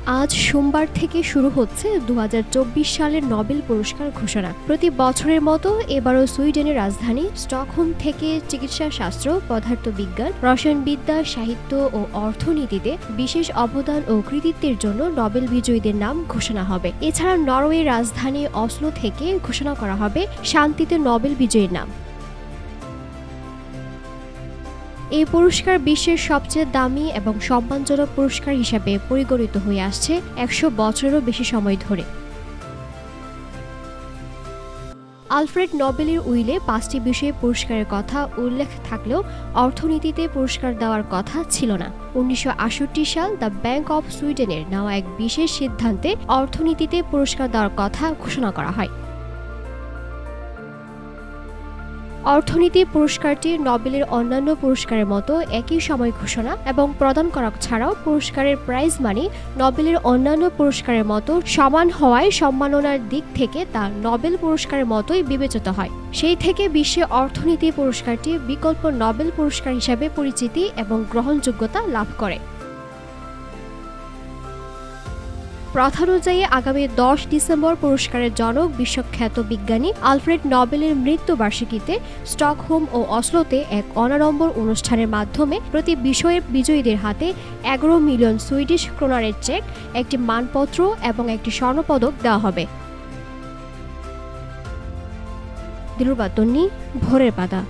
আজ সোমবার থেকে শুরু হচ্ছে 2024 সালের নোবেল পুরস্কার ঘোষণা। প্রতি বছরের মতো এবারও সুইডেনের রাজধানী স্টকহোম থেকে চিকিৎসাশাস্ত্র, পদার্থবিজ্ঞান, রসায়নবিদ্যা, সাহিত্য ও অর্থনীতিতে বিশেষ অবদান ও কৃতিত্বের জন্য নোবেল বিজয়ীদের নাম ঘোষণা হবে। এছাড়া নরওয়ের রাজধানী অসলো থেকে ঘোষণা করা হবে শান্তিতে নোবেল বিজয়ীর নাম। এই পুরস্কার বিশ্বের সবচেয়ে দামি এবং সম্মানজনক পুরস্কার হিসাবে পরিগণিত হয়ে আসছে 100 বছরেরও বেশি সময় ধরে। আলফ্রেড নোবেলের উইলে 5টি বিষয়ে পুরস্কারের কথা উল্লেখ থাকলেও অর্থনীতিতে পুরস্কার দেওয়ার কথা ছিল না। 1968 সাল দ্য ব্যাংক অফ সুইডেনের নেওয়া এক বিশেষ সিদ্ধান্তে অর্থনীতিতে পুরস্কার দেওয়ার কথা ঘোষণা করা হয়। অর্থনীতি পুরস্কারটি নোবেলের অন্যান্য পুরস্কারের মতো একই সময় ঘোষণা এবং প্রদান করা ছাড়াও পুরস্কারের প্রাইজ মানি নোবেলের অন্যান্য পুরস্কারের মতো সমান হওয়ায় সম্মাননার দিক থেকে তা নোবেল পুরস্কারের মতোই বিবেচিত হয়। সেই থেকে বিশ্বে অর্থনীতি পুরস্কারটি বিকল্প নোবেল পুরস্কার হিসাবে পরিচিতি এবং গ্রহণযোগ্যতা লাভ করে। প্রথানুযায়ী আগামী 10 ডিসেম্বর পুরস্কারের জনক বিশ্বখ্যাত বিজ্ঞানী আলফ্রেড নোবেলের মৃত্যুবার্ষিকীতে স্টকহোম ও অসলোতে এক অনাড়ম্বর অনুষ্ঠানের মাধ্যমে প্রতি বিষয়ের বিজয়ীদের হাতে 11 মিলিয়ন সুইডিশ ক্রোনারের চেক, একটি মানপত্র এবং একটি স্বর্ণপদক দেওয়া হবে। দিলরুবা তন্নি, ভোরের পাতা।